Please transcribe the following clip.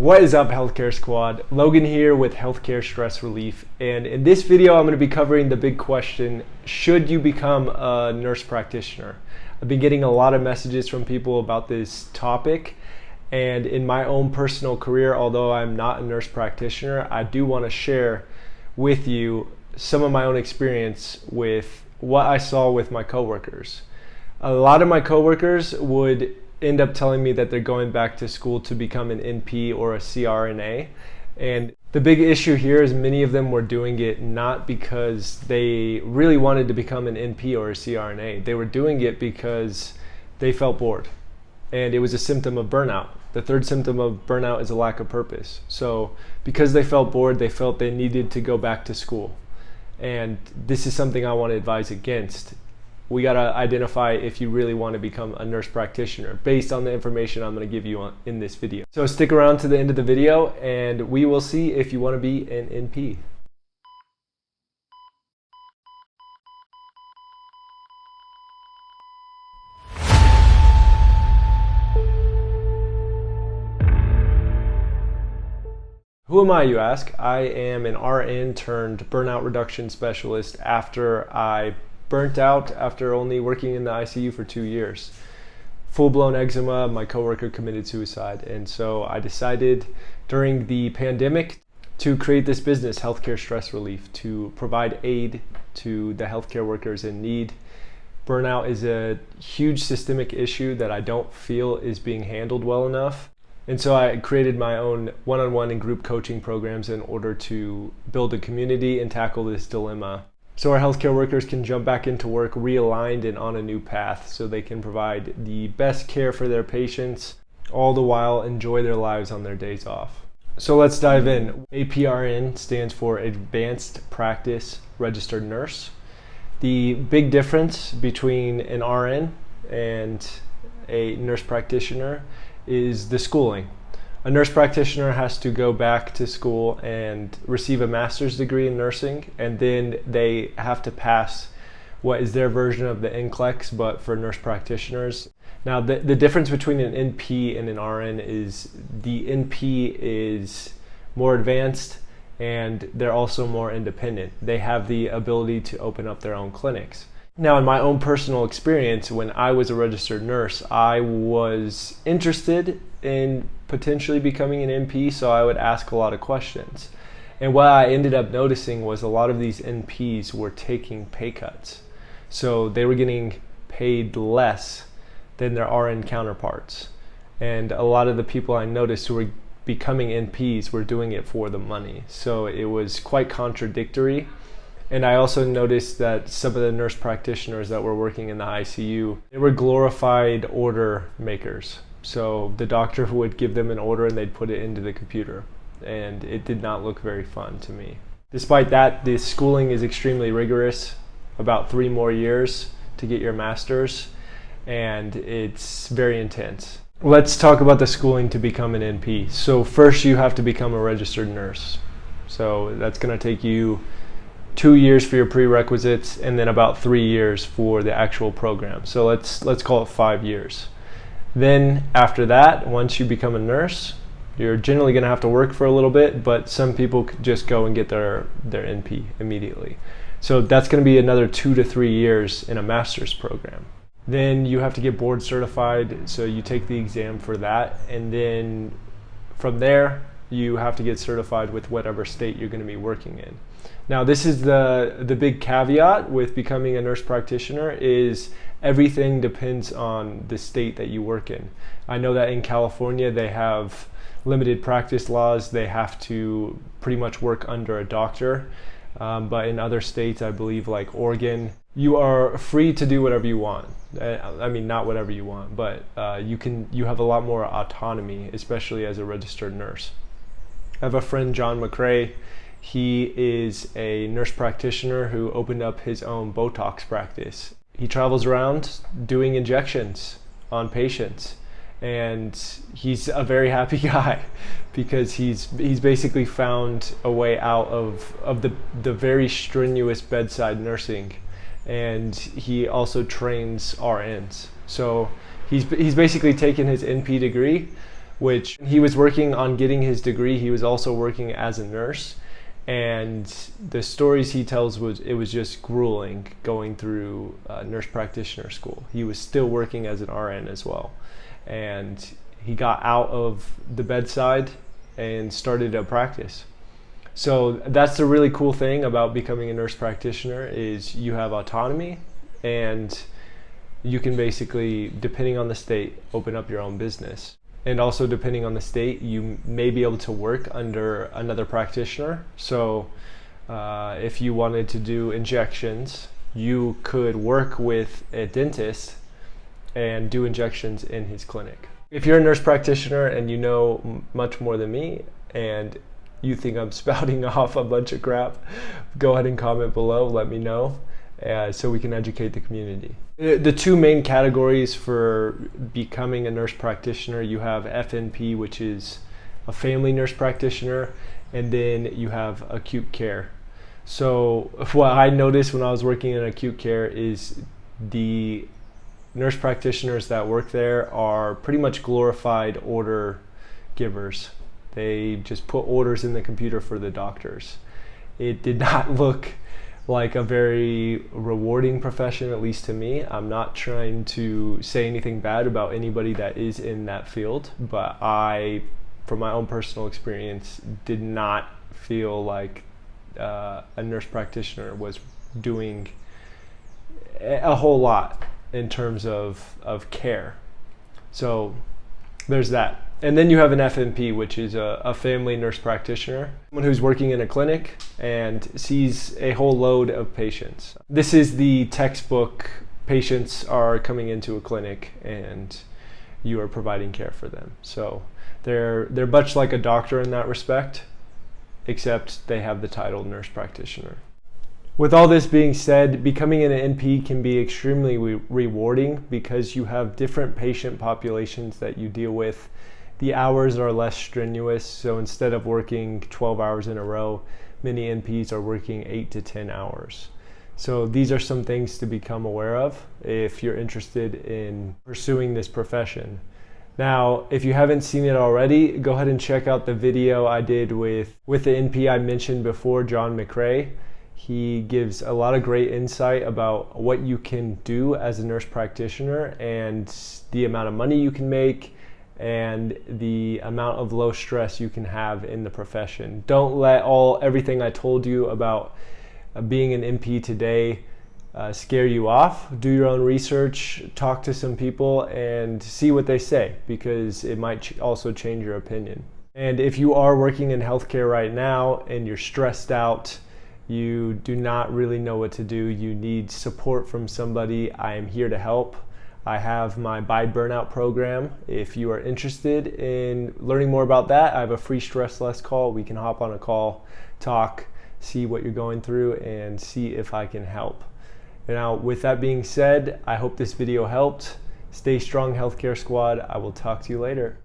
What is up, Healthcare Squad? Logan here with Healthcare Stress Relief, and in this video I'm going to be covering the big question: should you become a nurse practitioner? I've been getting a lot of messages from people about this topic, and in my own personal career, although I'm not a nurse practitioner, I do want to share with you some of my own experience with what I saw with my coworkers. A lot of my coworkers would end up telling me that they're going back to school to become an NP or a CRNA. And the big issue here is many of them were doing it not because they really wanted to become an NP or a CRNA. They were doing it because they felt bored. And it was a symptom of burnout. The third symptom of burnout is a lack of purpose. So because they felt bored, they felt they needed to go back to school. And this is something I want to advise against. We got to identify if you really want to become a nurse practitioner based on the information I'm going to give you in this video. So stick around to the end of the video and we will see if you want to be an NP. Who am I, you ask? I am an RN turned burnout reduction specialist after I burnt out after only working in the ICU for 2 years. Full-blown eczema, my coworker committed suicide, and so I decided during the pandemic to create this business, Healthcare Stress Relief, to provide aid to the healthcare workers in need. Burnout is a huge systemic issue that I don't feel is being handled well enough. And so I created my own one-on-one and group coaching programs in order to build a community and tackle this dilemma, so our healthcare workers can jump back into work realigned and on a new path, so they can provide the best care for their patients, all the while enjoy their lives on their days off. So let's dive in. APRN stands for Advanced Practice Registered Nurse. The big difference between an RN and a nurse practitioner is the schooling. A nurse practitioner has to go back to school and receive a master's degree in nursing, and then they have to pass what is their version of the NCLEX, but for nurse practitioners. Now, the difference between an NP and an RN is the NP is more advanced and they're also more independent. They have the ability to open up their own clinics. Now, in my own personal experience, when I was a registered nurse, I was interested in potentially becoming an NP, so I would ask a lot of questions. And what I ended up noticing was a lot of these NPs were taking pay cuts. So they were getting paid less than their RN counterparts. And a lot of the people I noticed who were becoming NPs were doing it for the money. So it was quite contradictory. And I also noticed that some of the nurse practitioners that were working in the ICU, they were glorified order makers. So the doctor would give them an order and they'd put it into the computer. And it did not look very fun to me. Despite that, the schooling is extremely rigorous, about 3 more years to get your master's, and it's very intense. Let's talk about the schooling to become an NP. So first you have to become a registered nurse. So that's going to take you 2 years for your prerequisites and then about 3 years for the actual program. So let's call it 5 years. Then after that, once you become a nurse, you're generally going to have to work for a little bit, but some people could just go and get their NP immediately. So that's going to be another 2 to 3 years in a master's program. Then you have to get board certified, so you take the exam for that, and then from there you have to get certified with whatever state you're going to be working in. Now, this is the big caveat with becoming a nurse practitioner is everything depends on the state that you work in. I know that in California they have limited practice laws. They have to pretty much work under a doctor. But in other states, I believe like Oregon, you are free to do whatever you want. I mean, not whatever you want, but you have a lot more autonomy, especially as a registered nurse. I have a friend, John McRae. He is a nurse practitioner who opened up his own Botox practice. He travels around doing injections on patients, and he's a very happy guy because he's basically found a way out of the very strenuous bedside nursing, and he also trains RNs. So he's basically taken his NP degree, which he was working on getting his degree. He was also working as a nurse. And the stories he tells it was just grueling going through nurse practitioner school. He was still working as an RN as well. And he got out of the bedside and started a practice. So that's the really cool thing about becoming a nurse practitioner is you have autonomy, and you can basically, depending on the state, open up your own business. And also, depending on the state, you may be able to work under another practitioner. So if you wanted to do injections, you could work with a dentist and do injections in his clinic. If you're a nurse practitioner and you know much more than me, and you think I'm spouting off a bunch of crap, go ahead and comment below, let me know, so we can educate the community. The two main categories for becoming a nurse practitioner, you have FNP, which is a family nurse practitioner, and then you have acute care. So what I noticed when I was working in acute care is the nurse practitioners that work there are pretty much glorified order givers. They just put orders in the computer for the doctors. It did not look like a very rewarding profession, at least to me. I'm not trying to say anything bad about anybody that is in that field, but I, from my own personal experience, did not feel like a nurse practitioner was doing a whole lot in terms of care. So there's that. And then you have an FNP, which is a family nurse practitioner, someone who's working in a clinic and sees a whole load of patients. This is the textbook. Patients are coming into a clinic and you are providing care for them. So they're much like a doctor in that respect, except they have the title nurse practitioner. With all this being said, becoming an NP can be extremely rewarding because you have different patient populations that you deal with. The hours are less strenuous, so instead of working 12 hours in a row, many NPs are working 8 to 10 hours. So these are some things to become aware of if you're interested in pursuing this profession. Now, if you haven't seen it already, go ahead and check out the video I did with the NP I mentioned before, John McRae. He gives a lot of great insight about what you can do as a nurse practitioner and the amount of money you can make and the amount of low stress you can have in the profession. Don't let everything I told you about being an NP today scare you off. Do your own research, talk to some people, and see what they say, because it might also change your opinion. And if you are working in healthcare right now and you're stressed out, you do not really know what to do, you need support from somebody, I am here to help. I have my By Burnout program. If you are interested in learning more about that, I have a free stress less call. We can hop on a call, talk, see what you're going through, and see if I can help. Now, with that being said, I hope this video helped. Stay strong, Healthcare Squad. I will talk to you later.